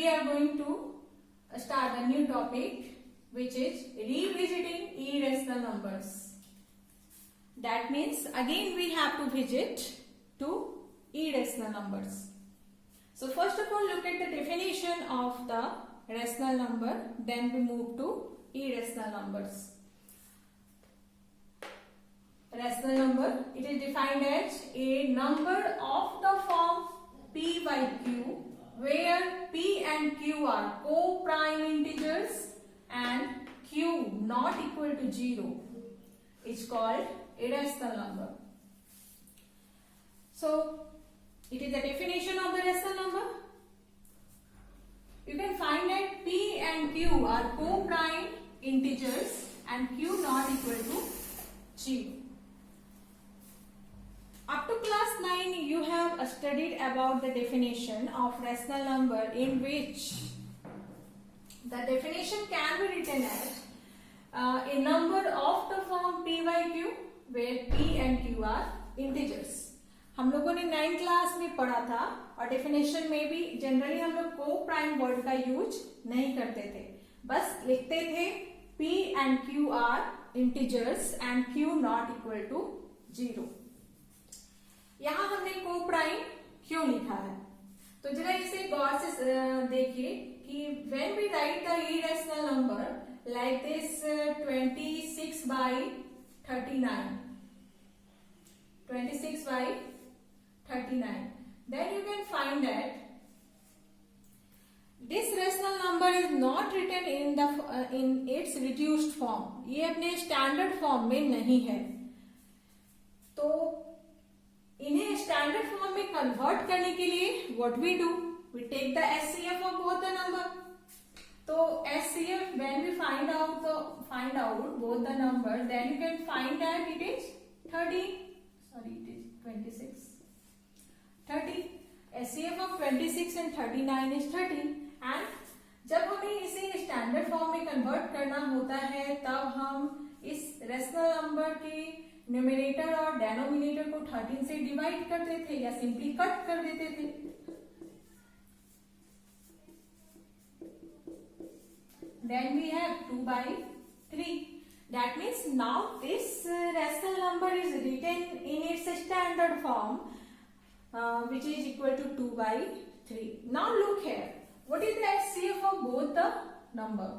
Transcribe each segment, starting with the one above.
we are going to start a new topic, which is revisiting irrational numbers. That means again we have to visit to irrational numbers. So first of all, look at the definition of the rational number, then we move to irrational numbers. Rational number, it is defined as a number of the form p by q, where p and q are co-prime integers and q not equal to 0 is called irrational number. So it is the definition of the rational number. You can find that p and q are co-prime integers and q not equal to 0. Up to class 9 you have studied about the definition of rational number, in which the definition can be written as a number of the form p by q where p and q are integers. हम लोगों ने 9th class में पढ़ा था और definition में भी generally हम लोग को प्राइम वर्ड का यूज नहीं करते थे, बस लिखते थे p and q are integers and q not equal to 0. यहां हमने को प्राइम क्यों लिखा है, तो जरा इसे गौर से देखिए कि when we write the irrational number like this 26 by 39, 26 by 39, then you can find that this rational number is not written in its reduced form. ये अपने स्टैंडर्ड फॉर्म में नहीं है, तो इन्हें स्टैंडर्ड फॉर्म में कन्वर्ट करने के लिए what we do, we take the HCF of both the number. तो HCF when we find out both the number, then you can find that it is 26. 30. HCF of 26 and 39 is 30. And जब हमें इसे standard form में convert करना होता है, तब हम इस रेशनल नंबर के न्यूमरेटर और डेनोमिनेटर को 13 से डिवाइड करते थे या सिंपली कट कर देते थे. Then we have 2 by 3. That means now this rational number is written in its standard form, which is equal to 2 by 3. Now look here. What is the HCF of both the number?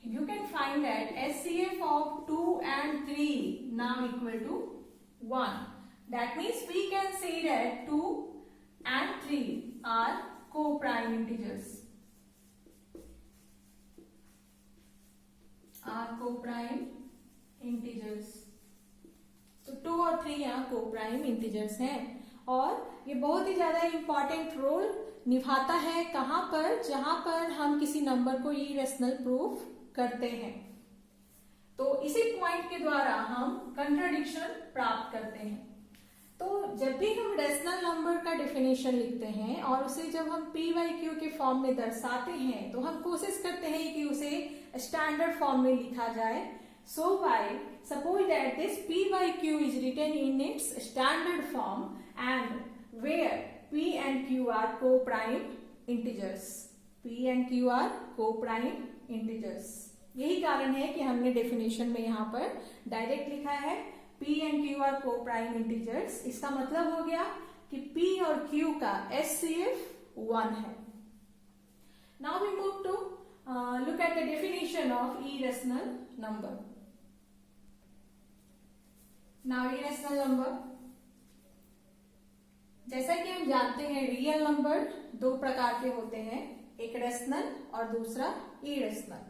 You can find that HCF of 2 and 3 now equal to 1. That means we can say that 2 and 3 are co-prime integers. तो 2 और 3 यहाँ co-prime integers हैं, और ये बहुत ही ज्यादा important role निभाता है कहाँ पर, जहां पर हम किसी नंबर को इरेशनल प्रूफ करते हैं. तो इसी पॉइंट के द्वारा हम कंट्राडिक्शन प्राप्त करते हैं. तो जब भी हम रेशनल नंबर का डेफिनेशन लिखते हैं और उसे जब हम p by q के फॉर्म में दर्शाते हैं, तो हम कोशिश करते हैं कि उसे स्टैंडर्ड फॉर्म में लिखा जाए. So by suppose that this p by q is written in its standard form and where p and q are co-prime integers. p and q are co-prime integers. यही कारण है कि हमने डेफिनेशन में यहाँ पर डायरेक्ट लिखा है p and q are co-prime integers. इसका मतलब हो गया कि p और q का HCF 1 है. Now we move to look at the definition of irrational number. Now irrational number, जैसा कि हम जानते हैं रियल नंबर दो प्रकार के होते हैं, एक रेशनल और दूसरा इरेशनल.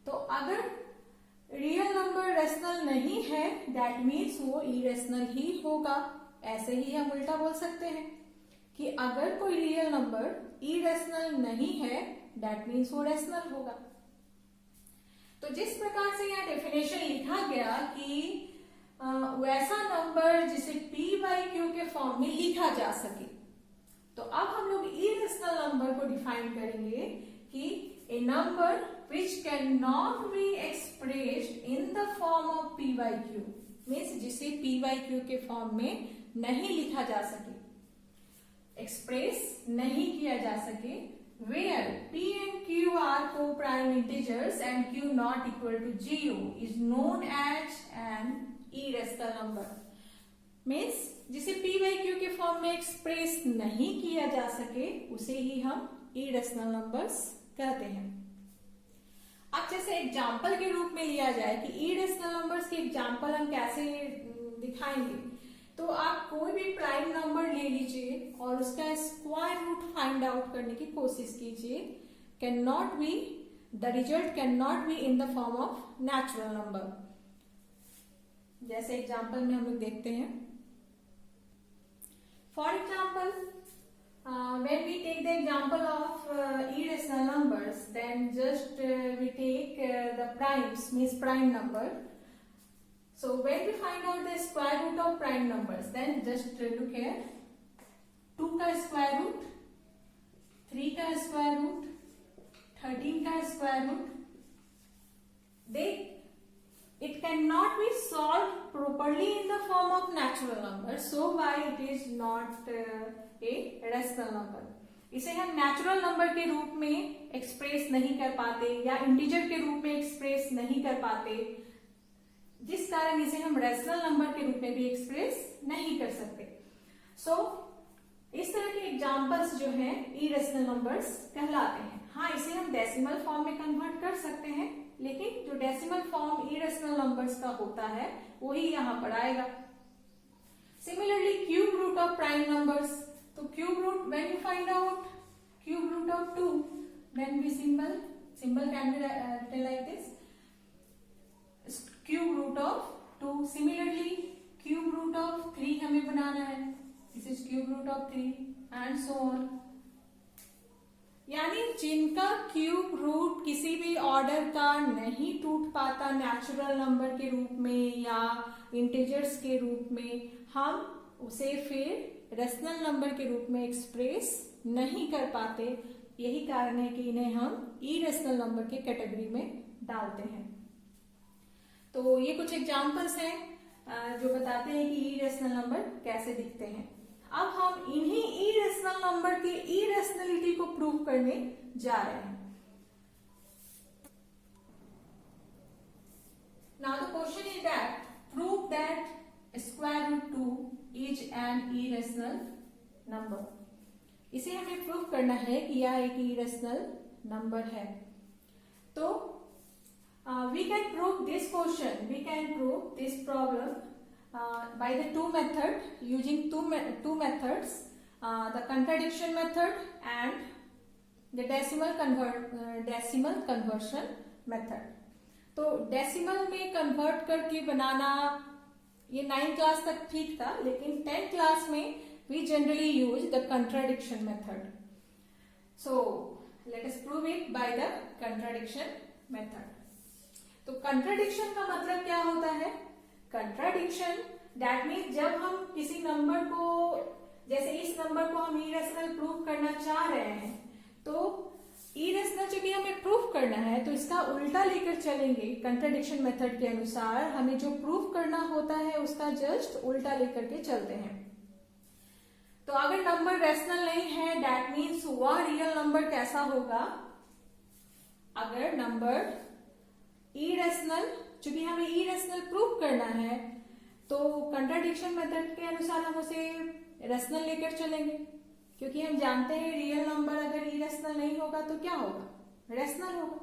तो अगर रियल नंबर रेशनल नहीं है, दैट मीन्स वो इरेशनल ही होगा. ऐसे ही हम उल्टा बोल सकते हैं कि अगर कोई रियल नंबर इरेशनल नहीं है, दैट मीन्स वो रेशनल होगा. तो जिस प्रकार से यहाँ डेफिनेशन लिखा गया कि वैसा नंबर जिसे p by q के फॉर्म में लिखा जा सके, तो अब हम लोग इरेशनल नंबर को डिफाइन करेंगे कि a number which can not be expressed in the form of p by q, means जिसे p by q के फॉर्म में नहीं लिखा जा सके, एक्सप्रेस नहीं किया जा सके, where p and q are co-prime integers and q not equal to 0 is known as an irrational number. Means जिसे p by q के फॉर्म में एक्सप्रेस नहीं किया जा सके उसे ही हम irrational numbers कहते हैं. अब जैसे एग्जाम्पल के रूप में लिया जाए कि irrational numbers के एग्जाम्पल हम कैसे दिखाएंगे, तो आप कोई भी प्राइम नंबर ले लीजिए और उसका स्क्वायर रूट फाइंड आउट करने की कोशिश कीजिए. Can not B, the result can not be in the form of natural number. जैसे एग्जाम्पल में हम लोग देखते हैं. For example, when we take the example of irrational numbers, then just we take the primes, means prime number. So when we find out the square root of prime numbers, then just look here. 2 का square root, 3 का square root, 13 का square root. It cannot be solved properly in the form of natural number. So why it is not a rational number? इसे हम natural number के रूप में express नहीं कर पाते या इंटीजर के रूप में एक्सप्रेस नहीं कर पाते, जिस कारण इसे हम रेशनल नंबर के रूप में भी एक्सप्रेस नहीं कर सकते. सो इस तरह के एग्जांपल्स जो हैं इरेशनल नंबर्स कहलाते हैं. हाँ, इसे हम डेसिमल फॉर्म में कन्वर्ट कर सकते हैं, लेकिन जो डेसिमल फॉर्म इरेशनल नंबर्स का होता है वही यहाँ पर आएगा. Similarly cube root of prime numbers, तो cube root when you find out cube root of 2, then we symbol can be written like this, cube root of 2. Similarly cube root of 3 हमें बनाना है, this is cube root of 3 and so on. यानी जिनका cube root किसी भी order का नहीं टूट पाता नेचुरल नंबर के रूप में या इंटीजर्स के रूप में, हम उसे फिर रेशनल नंबर के रूप में एक्सप्रेस नहीं कर पाते. यही कारण है कि इन्हें हम इरेशनल नंबर के कैटेगरी में डालते हैं. तो ये कुछ एग्जांपल्स हैं जो बताते हैं कि इरेशनल नंबर कैसे दिखते हैं. अब हम इन्हीं इरेशनल नंबर की इरेशनलिटी को प्रूव करने जा रहे हैं. Now the question is that prove that square root 2 is an irrational number. इसे हमें प्रूव करना है कि यह एक इरेशनल नंबर है. तो we can prove this question, we can prove this problem by the two method, using two methods, the contradiction method and the decimal conversion method. तो डेसिमल में कन्वर्ट करके बनाना ये 9th क्लास तक ठीक था, लेकिन 10th क्लास में we generally use the contradiction method. So let us prove it by the contradiction method. तो कंट्राडिक्शन का मतलब क्या होता है? कंट्राडिक्शन दैट मीन्स जब हम किसी नंबर को, जैसे इस नंबर को हम इरेशनल प्रूव करना चाह रहे हैं, तो इरेशनल चूंकि हमें प्रूव करना है तो इसका उल्टा लेकर चलेंगे. कंट्राडिक्शन मेथड के अनुसार हमें जो प्रूव करना होता है उसका जस्ट उल्टा लेकर के चलते हैं. तो अगर नंबर रेशनल नहीं है दैट मीन्स वह रियल नंबर कैसा होगा? अगर नंबर इरेशनल, चूंकि हमें इरेशनल प्रूव करना है तो कंट्राडिक्शन मेथड के अनुसार हम उसे रेशनल लेकर चलेंगे, क्योंकि हम जानते हैं रियल नंबर अगर इरेशनल नहीं होगा तो क्या होगा? रेशनल होगा.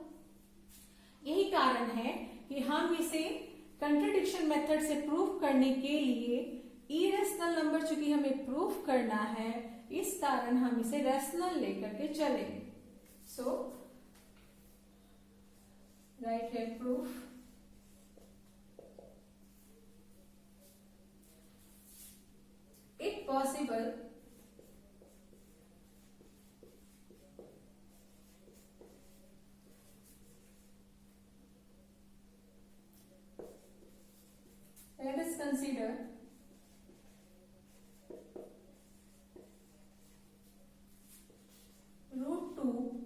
यही कारण है कि हम इसे कंट्राडिक्शन मेथड से प्रूव करने के लिए इरेशनल नंबर चूंकि हमें प्रूव करना है, इस कारण हम इसे रेशनल लेकर के चलेंगे. सो write here proof. If possible, let us consider root 2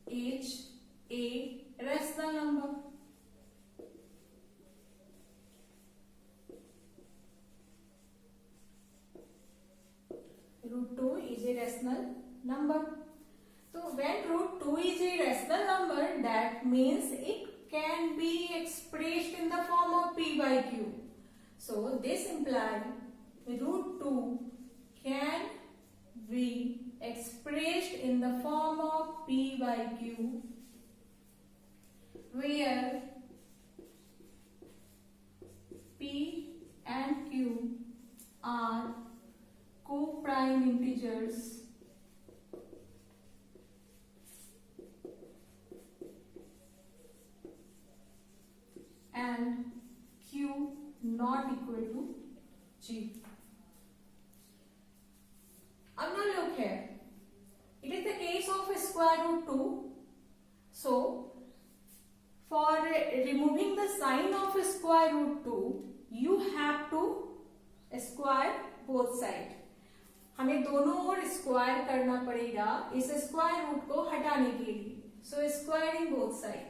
is a rational number. Root 2 is a rational number. when root 2 is a rational number, that means it can be expressed in the form of p by q. So this implies root 2 can be expressed in the form of p by q, where p and q are co-prime integers and q not equal to g. अब now look here, it is the case of square root 2. So for removing the sign of square root 2, you have to square both side. हमें दोनों ओर square करना पड़ेगा इस square root को हटाने के लिए. सो स्क्वायरिंग बोथ साइड.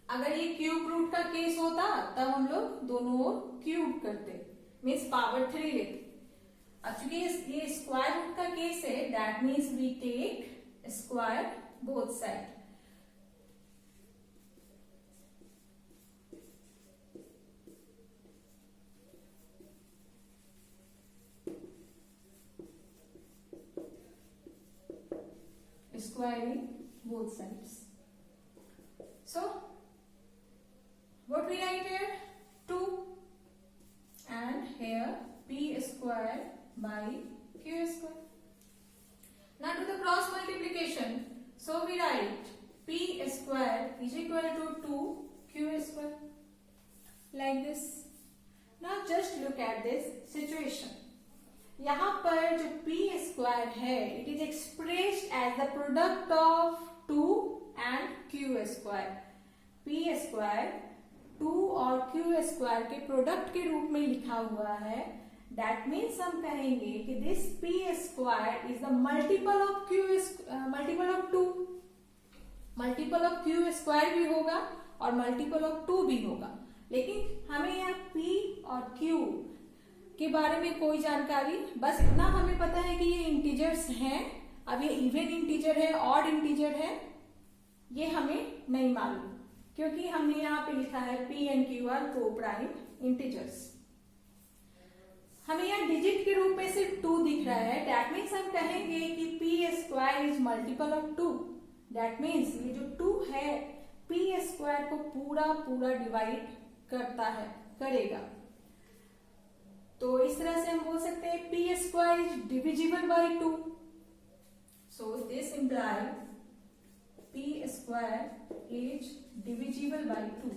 अगर ये क्यूब रूट का केस होता तब हम लोग दोनों ओर क्यूब करते, मीन्स पावर 3 लेते. अब चूंकि ये स्क्वायर रूट का केस है, that means we take square both side. Squaring both sides. So what we write here? 2 and here p square by q square. Now do the cross multiplication. So we write p square is equal to 2q square, like this. Now just look at this situation. यहाँ पर जो p square है, it is expressed as the product of 2 and q square. p square 2 और q square के product के रूप में लिखा हुआ है. दैट मीन्स हम कहेंगे कि this p square is the multiple of multiple of 2. Multiple of q square भी होगा और मल्टीपल ऑफ 2 भी होगा, लेकिन हमें यहाँ p और q के बारे में कोई जानकारी, बस इतना हमें पता है कि ये इंटीजर्स हैं. अब ये इवन इंटीजर है, ऑड इंटीजर है, ये हमें नहीं मालूम, क्योंकि हमने यहाँ पे लिखा है p एंड q आर को प्राइम इंटीजर्स. हमें यहाँ डिजिट के रूप में सिर्फ 2 दिख रहा है. दैट मीन्स हम कहेंगे कि p square is multiple of 2. That means ये जो 2 है p स्क्वायर को पूरा पूरा डिवाइड करेगा. तो इस तरह से हम बोल सकते हैं p square is divisible by 2. So this imply p square is divisible by 2.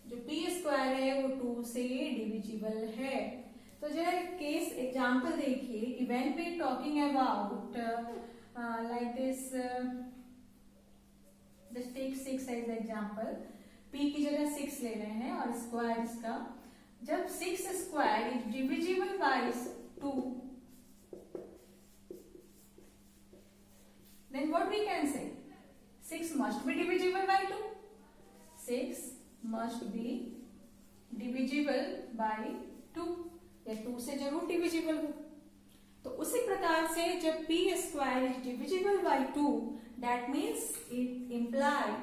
जो p स्क्वायर है वो 2 से डिविजिबल है. तो जरा केस एग्जांपल देखिए कि when we talking about like this, just take 6 as example. p की जगह 6 ले रहे हैं और स्क्वायर इसका. जब 6 square is divisible by 2, then what we can say 6 must be divisible by 2. 6 must be divisible by 2, या 2 से जरूर डिविजिबल हो. तो उसी प्रकार से जब p square is divisible by 2, that means it imply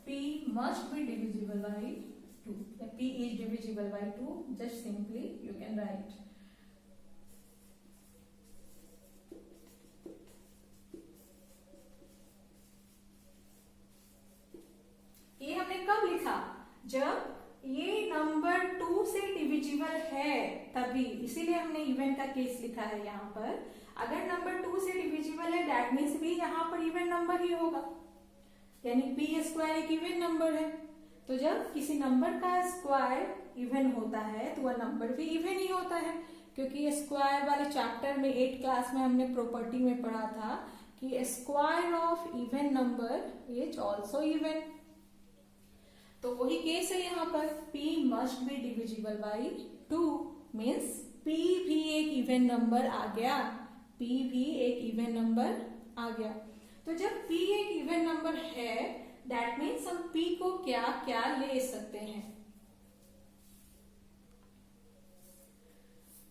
p must be divisible by 2. If p is divisible by 2, just simply you can write. ये हमने कब लिखा? जब ये नंबर 2 से डिविजिबल है तभी, इसीलिए हमने इवन का केस लिखा है यहाँ पर. अगर नंबर 2 से डिविजिबल है, दैट मीन्स भी यहाँ पर इवन नंबर ही होगा, यानी p स्क्वायर एक इवन नंबर है. तो जब किसी नंबर का स्क्वायर इवन होता है तो वह नंबर भी इवन ही होता है, क्योंकि स्क्वायर वाले चैप्टर में 8th क्लास में हमने प्रॉपर्टी में पढ़ा था कि square of even number is also even. तो वही केस है यहाँ पर. p must be divisible by 2 means p भी एक इवन नंबर आ गया. p भी एक इवन नंबर आ गया. तो जब p एक इवन नंबर है, दैट मीन्स हम p को क्या क्या ले सकते हैं.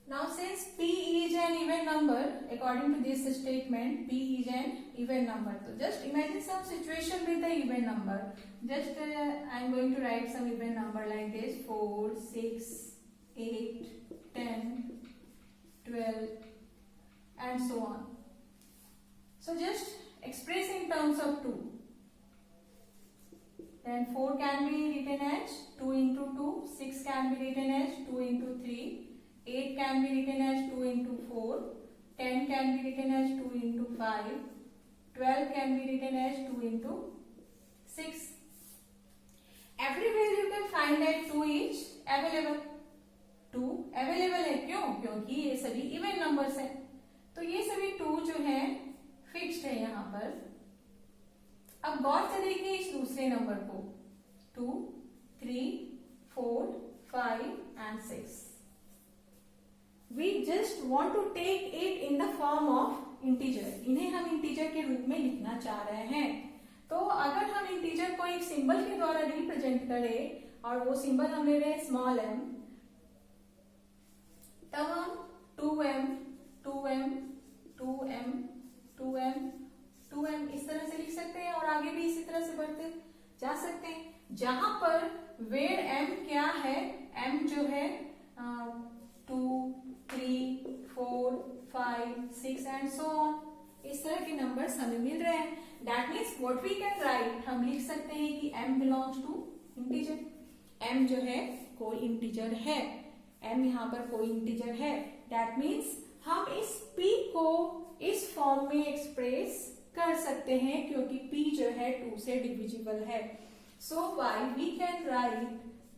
Now since p is an even number, according to this statement, p is an even number. So just imagine some situation with the even number. Just I am going to write some even number like this: 4, 6, 8, 10, 12, and so on. So just express in terms of 2. Then 4 can be written as 2 into 2, 6 can be written as 2 into 3, 8 can be written as 2 into 4, 10 can be written as 2 into 5, 12 can be written as 2 into 6. Everywhere you can find that 2 is available. 2 available है क्यों? क्योंकि ये सभी even numbers हैं, तो ये सभी 2 जो है फिक्स्ड है यहाँ पर. अब गौर से देखिए इस दूसरे नंबर को, 2, 3, 4, 5 and 6. We just want to take it in the form of integer. इन्हें हम इंटीजर के रूप में लिखना चाह रहे हैं. तो अगर हम इंटीजर को एक सिंबल के द्वारा रिप्रेजेंट करें और वो सिंबल हम ले रहे हैं स्मॉल m, तब हम 2m, 2m, 2m, 2m, 2m इस तरह से लिख सकते हैं और आगे भी इसी तरह से बढ़ते जा सकते हैं, जहां पर वेर m क्या है, m जो है 2, 3, 4, 5, 6 एंड सो ऑन. इस तरह के नंबर्स हमें मिल रहे हैं. That means what we can write, हम लिख सकते हैं कि m belongs to integer. m जो है कोई इंटीजर है, m यहाँ पर कोई इंटीजर है. दैट मीन्स हम इस p को इस फॉर्म में एक्सप्रेस कर सकते हैं क्योंकि p जो है 2 से डिविजिबल है. So why we can write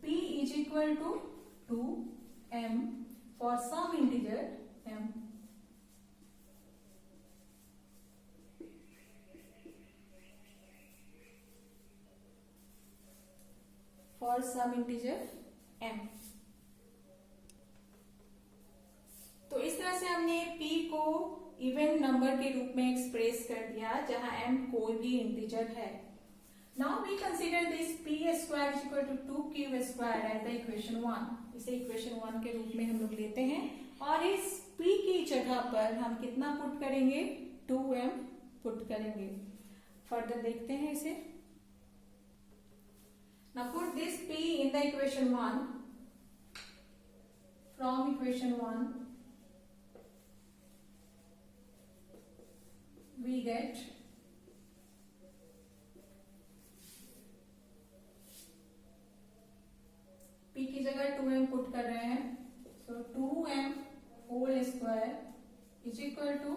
p is equal to 2m for some integer m. For some integer m. तो इस तरह से हमने p को इवन नंबर के रूप में एक्सप्रेस कर दिया जहां m कोई भी इंटीजर है. Now we consider this p square is equal to 2q square as the equation 1. इसे इक्वेशन 1 के रूप में हम लोग लेते हैं और इस p की जगह पर हम कितना पुट करेंगे, 2m पुट करेंगे. फर्दर देखते हैं इसे. Now put this p in the equation 1. From equation 1 we get p की जगह 2m पुट कर रहे हैं. So 2m whole square is equal to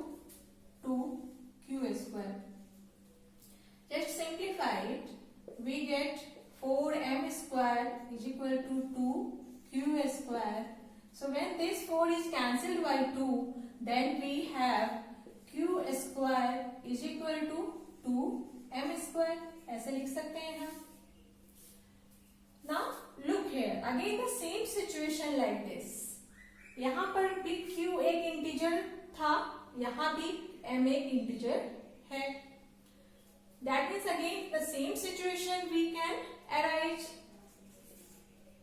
2q square. Just simplify it, we get 4m square is equal to 2q square. So when this 4 is cancelled by 2, then we have q square is equal to 2m square. ऐसे लिख सकते हैं हम. Now look here, again the same situation like this. यहाँ पर भी q एक integer था, यहाँ भी m एक इंटीजर है. That means again the same situation we can arise.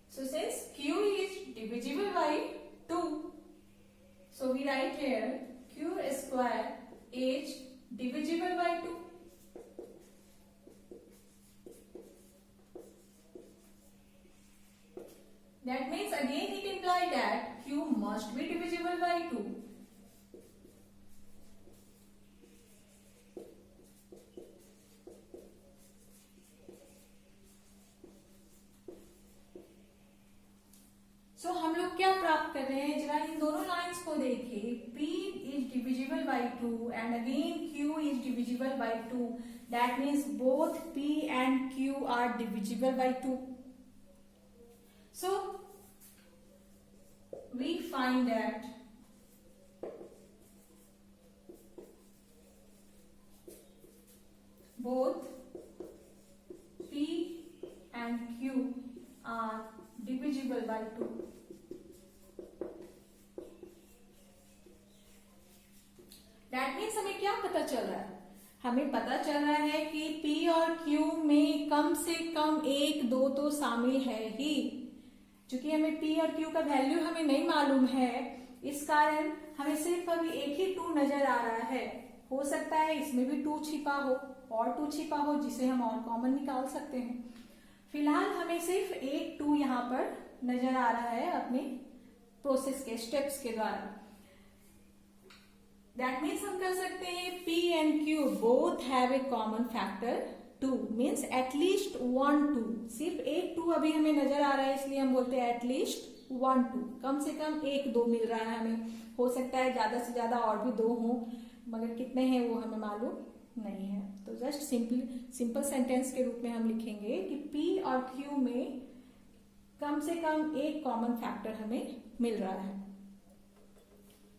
So since q is divisible by 2, so we write here q square is divisible by 2. That means again it implies that q must be divisible by 2. So हम लोग क्या प्राप्त कर रहे हैं, जरा इन दोनों lines को देखिए. p is divisible by 2 and again q is divisible by 2. That means both p and q are divisible by 2. So we find that both p and q are divisible by 2. That means हमें क्या पता चल रहा है, हमें पता चल रहा है कि p और q में कम से कम 1, 2 तो शामिल है ही. चूंकि हमें p और q का वैल्यू हमें नहीं मालूम है, इस कारण हमें सिर्फ अभी एक ही 2 नजर आ रहा है। हो सकता है इसमें भी 2 छिपा हो और 2 छिपा हो जिसे हम और कॉमन निकाल सकते हैं। फिलहाल हमें सिर्फ एक 2 यहाँ पर नजर आ रहा है अपने प्रोसेस के स्टेप्स के द्वारा। दैट मीन्स हम कर सकते हैं P and Q both have a common factor 2 means at least 1 2। सिर्फ एक 2 अभी हमें नजर आ रहा है इसलिए हम बोलते हैं एटलीस्ट 1 2। कम से कम एक 2 मिल रहा है हमें। हो सकता है ज्यादा से ज्यादा और भी 2 हों, मगर कितने हैं वो हमें मालूम नहीं है। तो जस्ट सिंपल सेंटेंस के रूप में हम लिखेंगे कि P और Q में कम से कम एक कॉमन फैक्टर हमें मिल रहा है।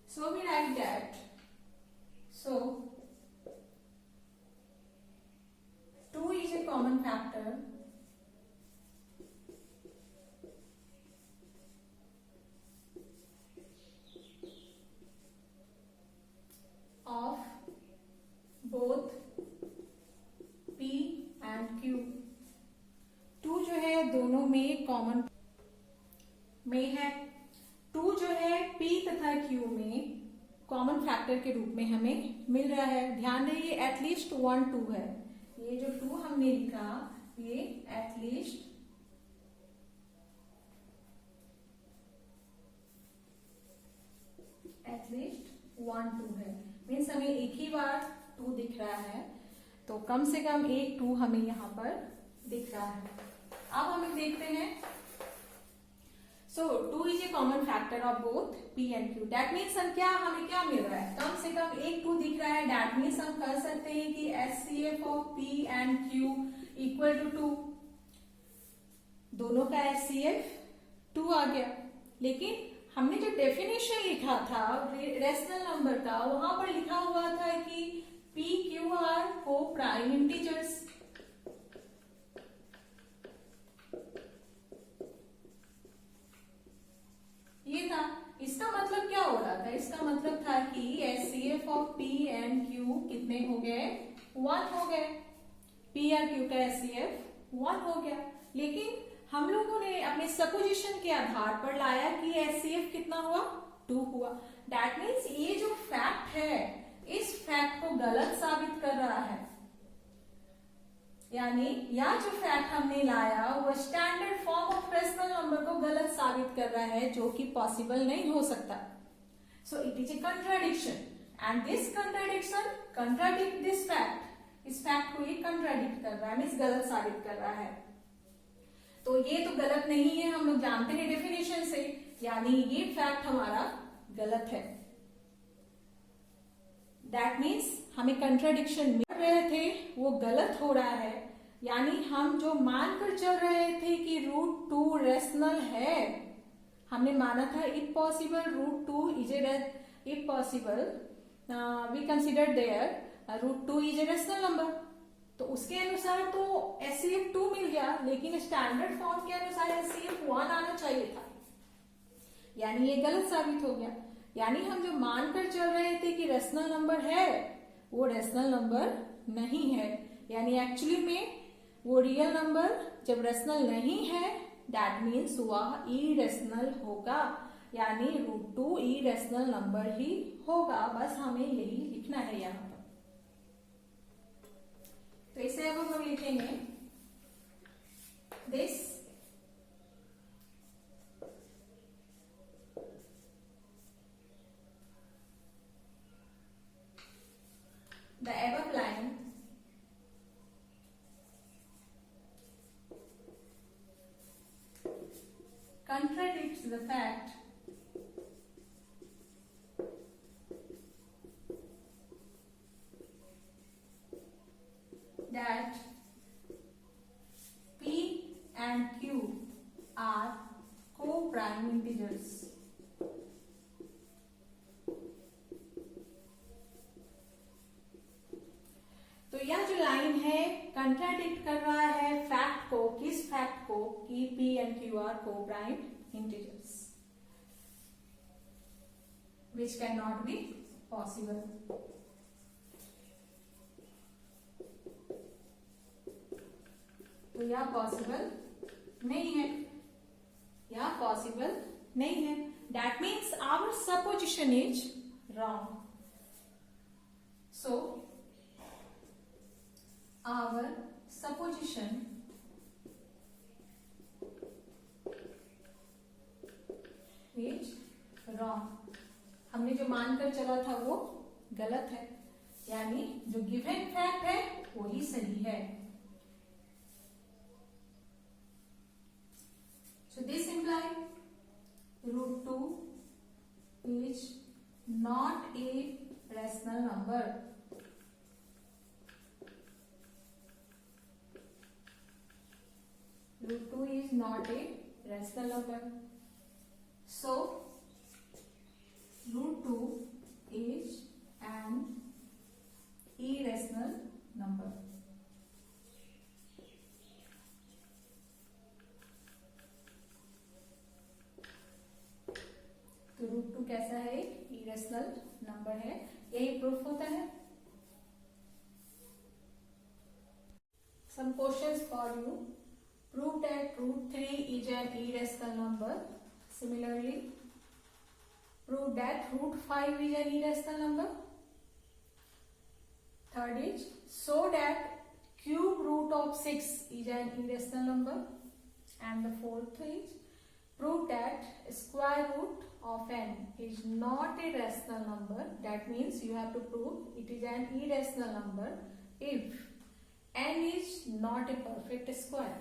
So we write that so 2 is a common factor of both P and Q। 2 जो है दोनों में कॉमन में है। 2 जो है P तथा Q में कॉमन फैक्टर के रूप में हमें मिल रहा है। ध्यान रहे ये एटलीस्ट 1 2 है। ये जो 2 हमने लिखा ये एटलीस्ट एटलीस्ट 1 2 है। मीन्स हमें एक ही बार 2 दिख रहा है, तो कम से कम एक 2 हमें यहाँ पर दिख रहा है। अब हम देखते हैं। So 2 is a common factor of both P and Q। That means हमें क्या मिल रहा है? कम से कम एक 2 दिख रहा है। That means हम कर सकते हैं कि HCF of P and Q equal to 2। दोनों का HCF 2 आ गया। लेकिन हमने जो डेफिनेशन लिखा था रेशनल नंबर का, वहां पर लिखा हुआ था कि P Q आर को प्राइम इंटीजर्स। ये था। इसका मतलब क्या हो रहा था? इसका मतलब था कि HCF of P and Q कितने हो गए? 1 हो गए। P और Q का HCF 1 हो गया। लेकिन हम लोगों ने अपने सपोजिशन के आधार पर लाया कि HCF कितना हुआ? 2 हुआ। दैट मीन्स ये जो फैक्ट है इस फैक्ट को गलत साबित कर रहा है। यानी यह जो फैक्ट हमने लाया वो standard form of rational number को गलत साबित कर रहा है, जो कि पॉसिबल नहीं हो सकता। So it is a contradiction and this contradiction contradict this fact. इस फैक्ट को ये कंट्राडिक्ट कर रहा है, मीन्स गलत साबित कर रहा है। तो ये तो गलत नहीं है, हम लोग जानते हैं डेफिनेशन से, यानी ये फैक्ट हमारा गलत है। दैट मीन्स हमें कंट्राडिक्शन मिल रहे थे वो गलत हो रहा है। यानी हम जो मानकर चल रहे थे कि √2 रेशनल है, हमने माना था if possible √2 is if possible we consider there √2 is a rational number. तो उसके अनुसार तो HCF 2 मिल गया, लेकिन स्टैंडर्ड फॉर्म के अनुसार HCF 1 आना चाहिए था, यानी ये गलत साबित हो गया। यानी हम जो मानकर चल रहे थे कि रेशनल नंबर है वो रेशनल नंबर नहीं है। यानी एक्चुअली में वो रियल नंबर जब रेशनल नहीं है दैट मीन्स वह इरेशनल होगा, यानी √2 इरेशनल नंबर ही होगा। बस हमें यही लिखना है यहाँ पर। तो इसे अब हम लिखेंगे this the above line contradicts the fact that P and Q are co-prime integers। तो यह जो लाइन है कंट्राडिक्ट कर रहा है फैक्ट को। किस फैक्ट को? कि P and Q are co-prime integers, which cannot be possible। तो यह पॉसिबल नहीं है, यह पॉसिबल नहीं है। that means our supposition is wrong. So our supposition is wrong. हमने जो मानकर चला था वो गलत है, यानी जो गिवन फैक्ट है वो ही सही है. So this implies √2 is not a rational number. √2 is not a rational number. So √2 is an irrational number. तो √2 कैसा है? इरेशनल नंबर है. यही प्रूफ होता है. Some questions for you. Prove that √3 is an irrational number. Similarly, prove that √5 is an irrational number. Third is show that cube root of 6 is an irrational number. And the fourth is prove that square root of n is not a rational number. That means you have to prove it is an irrational number if n is not a perfect square.